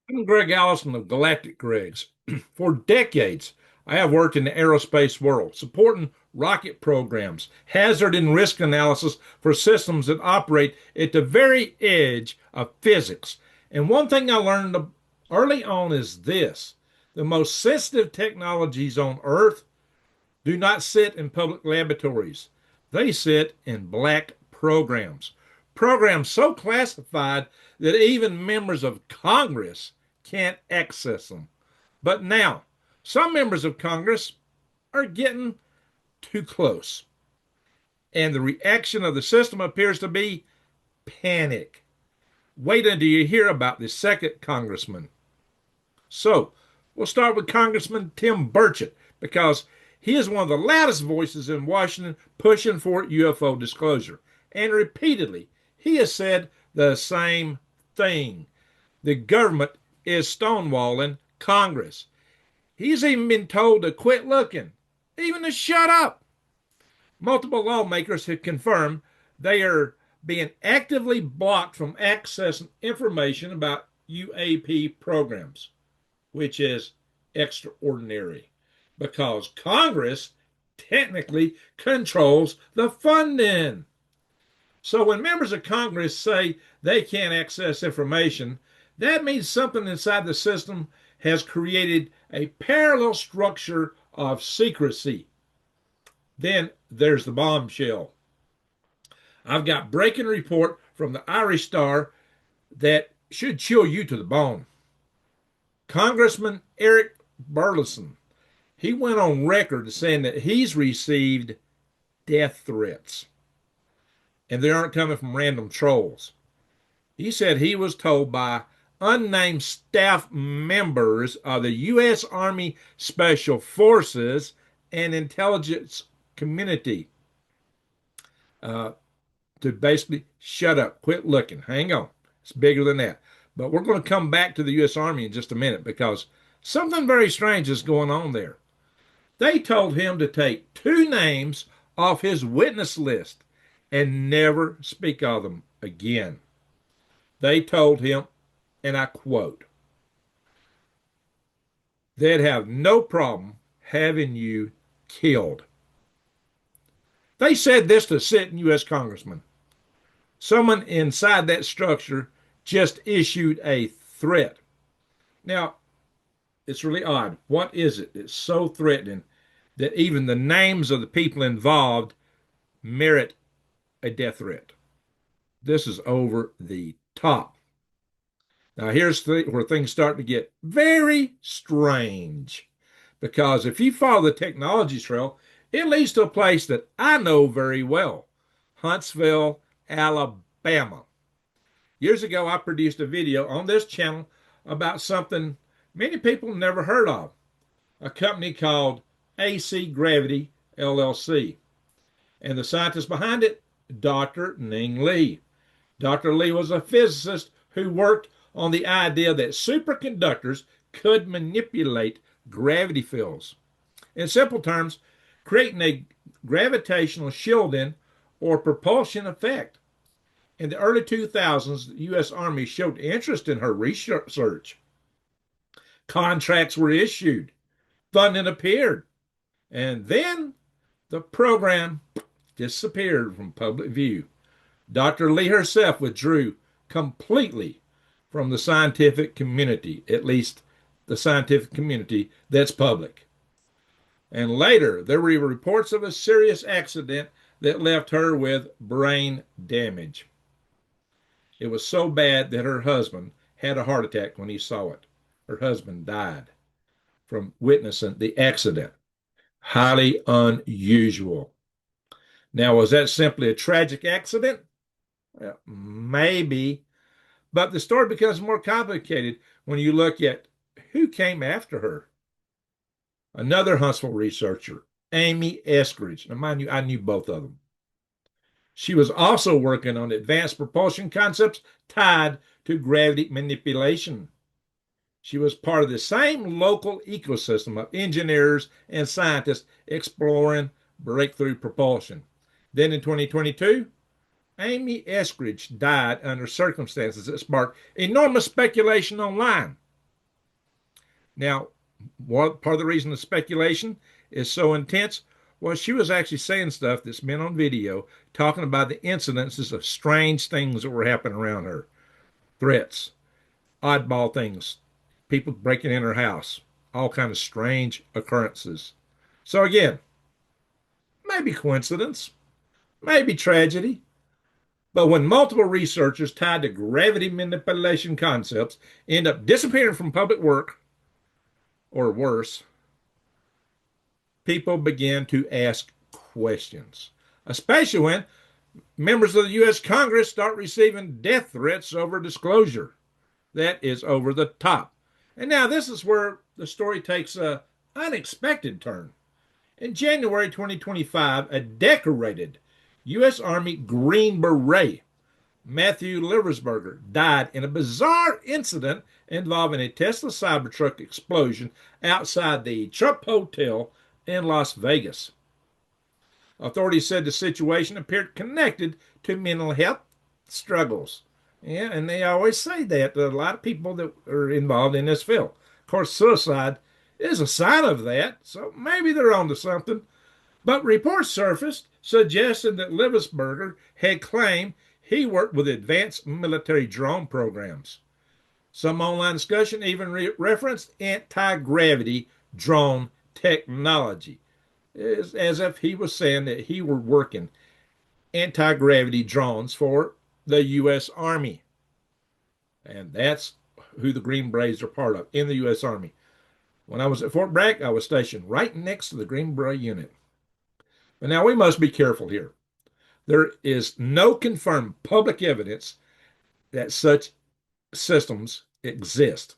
I'm Greg Allison of Galactic Gregs. For decades, I have worked in the aerospace world, supporting rocket programs, hazard and risk analysis for systems that operate at the very edge of physics. And one thing I learned early on is this: the most sensitive technologies on Earth do not sit in public laboratories, they sit in black programs. Programs so classified that even members of Congress can't access them. But now, some members of Congress are getting too close, and the reaction of the system appears to be panic. Wait until you hear about the second congressman. So, we'll start with Congressman Tim Burchett because he is one of the loudest voices in Washington pushing for UFO disclosure. And repeatedly, he has said the same thing. The government is stonewalling Congress. He's even been told to quit looking, even to shut up. Multiple lawmakers have confirmed they are being actively blocked from accessing information about UAP programs, which is extraordinary because Congress technically controls the funding. So when members of Congress say they can't access information, that means something inside the system has created a parallel structure of secrecy. Then there's the bombshell. I've got breaking report from the Irish Star that should chill you to the bone. Congressman Eric Burleson, he went on record saying that he's received death threats, and they aren't coming from random trolls. He said he was told by unnamed staff members of the U.S. Army Special Forces and intelligence community to basically shut up, quit looking, hang on. It's bigger than that. But we're going to come back to the U.S. Army in just a minute because something very strange is going on there. They told him to take two names off his witness list and never speak of them again. They told him, and I quote, they'd have no problem having you killed. They said this to a sitting U.S. congressman. Someone inside that structure just issued a threat. Now, it's really odd. What is it that's so threatening that even the names of the people involved merit a death threat? This is over the top. Now, here's where things start to get very strange. Because if you follow the technology trail, it leads to a place that I know very well, Huntsville, Alabama. Years ago, I produced a video on this channel about something many people never heard of, a company called Antigravity, LLC. And the scientist behind it, Dr. Ning Lee. Dr. Lee was a physicist who worked on the idea that superconductors could manipulate gravity fields. In simple terms, creating a gravitational shielding or propulsion effect. In the early 2000s, the U.S. Army showed interest in her research. Contracts were issued, funding appeared, and then the program disappeared from public view. Dr. Lee herself withdrew completely from the scientific community, at least the scientific community that's public. And later, there were reports of a serious accident that left her with brain damage. It was so bad that her husband had a heart attack when he saw it. Her husband died from witnessing the accident. Highly unusual. Now, was that simply a tragic accident? Well, maybe. But the story becomes more complicated when you look at who came after her. Another Huntsville researcher, Amy Eskridge. Now, mind you, I knew both of them. She was also working on advanced propulsion concepts tied to gravity manipulation. She was part of the same local ecosystem of engineers and scientists exploring breakthrough propulsion. Then in 2022, Amy Eskridge died under circumstances that sparked enormous speculation online. Now, part of the reason the speculation is so intense was she was actually saying stuff that's been on video, talking about the incidences of strange things that were happening around her, threats, oddball things, people breaking in her house, all kind of strange occurrences. So again, maybe coincidence, maybe tragedy, but when multiple researchers tied to gravity manipulation concepts end up disappearing from public work, or worse, people begin to ask questions, especially when members of the U.S. Congress start receiving death threats over disclosure. That is over the top. And now this is where the story takes an unexpected turn. In January 2025, a decorated U.S. Army Green Beret, Matthew Liversberger, died in a bizarre incident involving a Tesla Cybertruck explosion outside the Trump Hotel in Las Vegas. Authorities said the situation appeared connected to mental health struggles. Yeah, and they always say that to a lot of people that are involved in this field. Of course, suicide is a sign of that, so maybe they're onto something. But reports surfaced suggesting that Liversberger had claimed he worked with advanced military drone programs. Some online discussion even referenced anti-gravity drone technology, as if he was saying that he were working anti-gravity drones for the U.S. Army. And that's who the Green Berets are part of in the U.S. Army. When I was at Fort Bragg, I was stationed right next to the Green Beret unit. But now we must be careful here. There is no confirmed public evidence that such systems exist.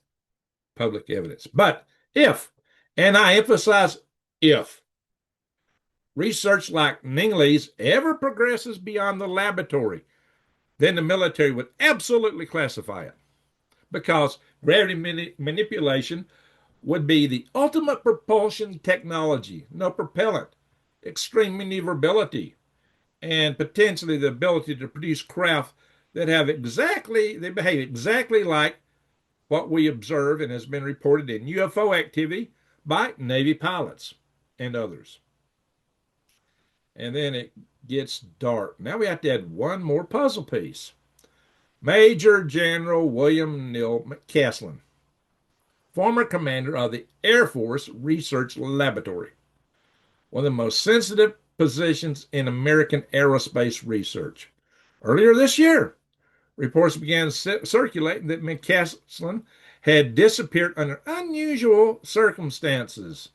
Public evidence. But if, and I emphasize if, research like Ningley's ever progresses beyond the laboratory, then the military would absolutely classify it, because gravity manipulation would be the ultimate propulsion technology, no propellant, extreme maneuverability, and potentially the ability to produce craft that they behave exactly like what we observe and has been reported in UFO activity by Navy pilots and others. And then it gets dark. Now we have to add one more puzzle piece. Major General William Neal McCaslin, former commander of the Air Force Research Laboratory, one of the most sensitive positions in American aerospace research. Earlier this year, reports began circulating that McCaslin had disappeared under unusual circumstances.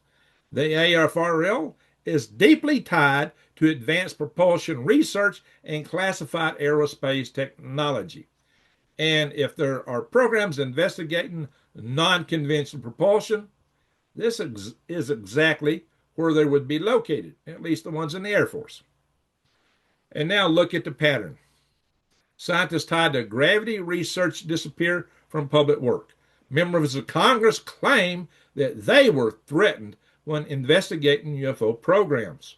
The AFRL is deeply tied to advanced propulsion research and classified aerospace technology. And if there are programs investigating non-conventional propulsion, this is exactly where they would be located, at least the ones in the Air Force. And now look at the pattern. Scientists tied to gravity research disappear from public work. Members of Congress claim that they were threatened when investigating UFO programs.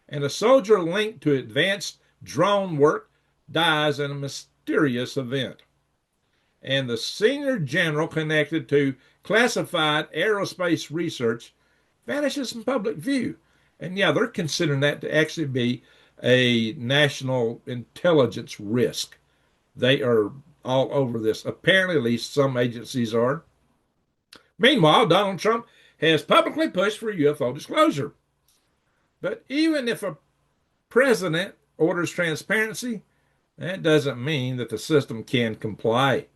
And a soldier linked to advanced drone work dies in a mysterious event. And the senior general connected to classified aerospace research vanishes from public view. And yeah, they're considering that to actually be a national intelligence risk. They are all over this. Apparently, at least some agencies are. Meanwhile, Donald Trump has publicly pushed for UFO disclosure. But even if a president orders transparency, that doesn't mean that the system can comply,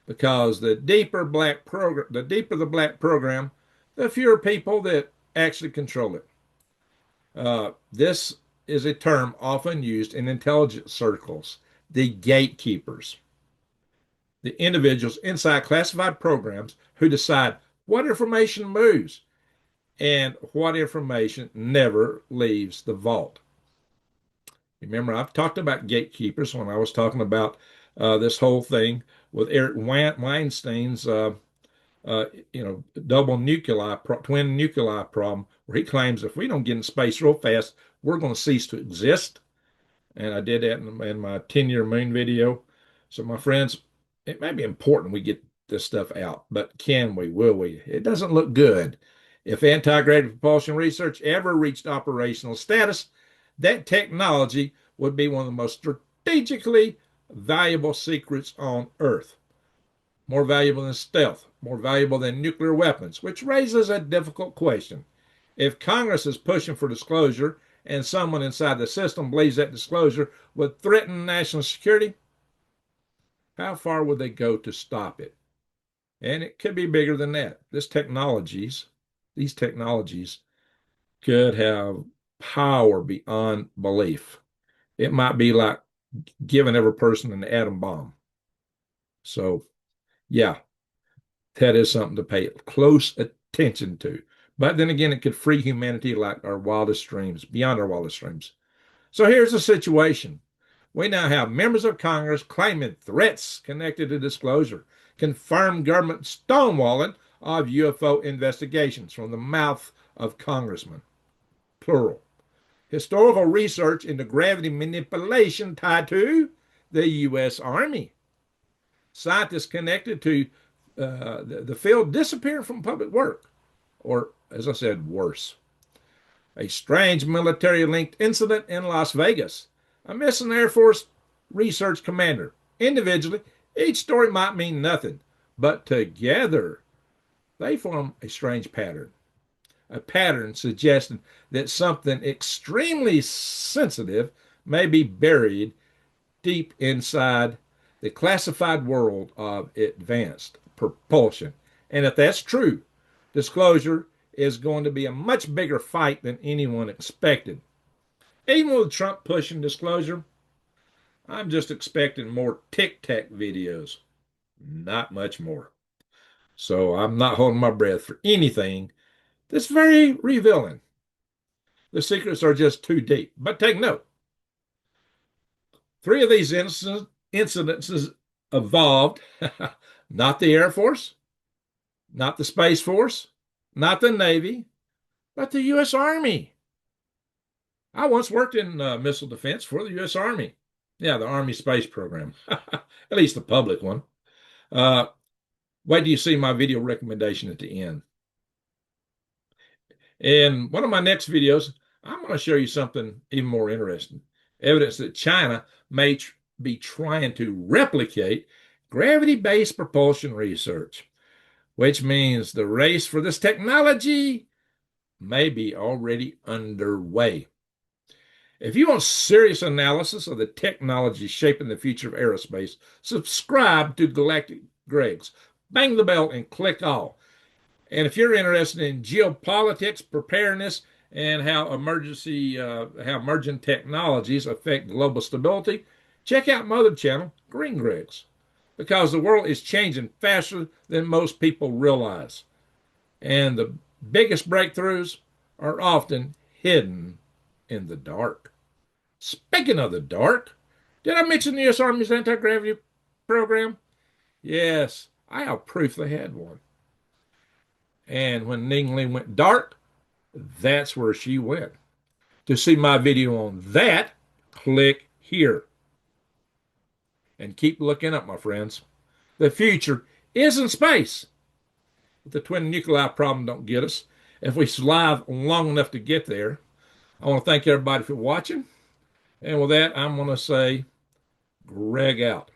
because the deeper the black program, the fewer people that actually control it. This is a term often used in intelligence circles, the gatekeepers, the individuals inside classified programs who decide what information moves and what information never leaves the vault. Remember, I've talked about gatekeepers when I was talking about this whole thing with Eric Weinstein's, double nuclei, twin nuclei problem, where he claims if we don't get in space real fast, we're going to cease to exist. And I did that in my 10-year moon video. So, my friends, it may be important we get this stuff out. But can we? Will we? It doesn't look good. If anti-gravity propulsion research ever reached operational status, that technology would be one of the most strategically valuable secrets on Earth. More valuable than stealth, more valuable than nuclear weapons, which raises a difficult question. If Congress is pushing for disclosure and someone inside the system believes that disclosure would threaten national security, how far would they go to stop it? And it could be bigger than that. These technologies could have power beyond belief. It might be like giving every person an atom bomb. So, yeah, that is something to pay close attention to. But then again, it could free humanity like our wildest dreams, beyond our wildest dreams. So here's the situation. We now have members of Congress claiming threats connected to disclosure, confirmed government stonewalling of UFO investigations from the mouth of congressmen, plural. Historical research into gravity manipulation tied to the U.S. Army. Scientists connected to the field disappeared from public work, or as I said, worse. A strange military linked incident in Las Vegas. A missing Air Force research commander. Individually, each story might mean nothing, but together they form a strange pattern. A pattern suggesting that something extremely sensitive may be buried deep inside the classified world of advanced propulsion. And if that's true, disclosure is going to be a much bigger fight than anyone expected. Even with Trump pushing disclosure, I'm just expecting more Tic Tac videos, not much more. So I'm not holding my breath for anything that's very revealing. The secrets are just too deep. But take note, 3 of these incidences evolved, not the Air Force, not the Space Force, not the Navy, but the U.S. Army. I once worked in missile defense for the U.S. Army. Yeah, the Army Space Program, at least the public one. Wait till you see my video recommendation at the end. In one of my next videos, I'm going to show you something even more interesting. Evidence that China may be trying to replicate gravity-based propulsion research, which means the race for this technology may be already underway. If you want serious analysis of the technology shaping the future of aerospace, subscribe to Galactic Greg's. Bang the bell and click all. And if you're interested in geopolitics, preparedness, and how emerging technologies affect global stability, check out my other channel, Green Greg's, because the world is changing faster than most people realize. And the biggest breakthroughs are often hidden in the dark. Speaking of the dark, did I mention the U.S. Army's anti-gravity program? Yes, I have proof they had one. And when Ning Ling went dark, that's where she went. To see my video on that, click here. And keep looking up, my friends. The future is in space. If the twin nuclei problem don't get us, if we survive long enough to get there, I want to thank everybody for watching. And with that, I'm going to say, Greg out.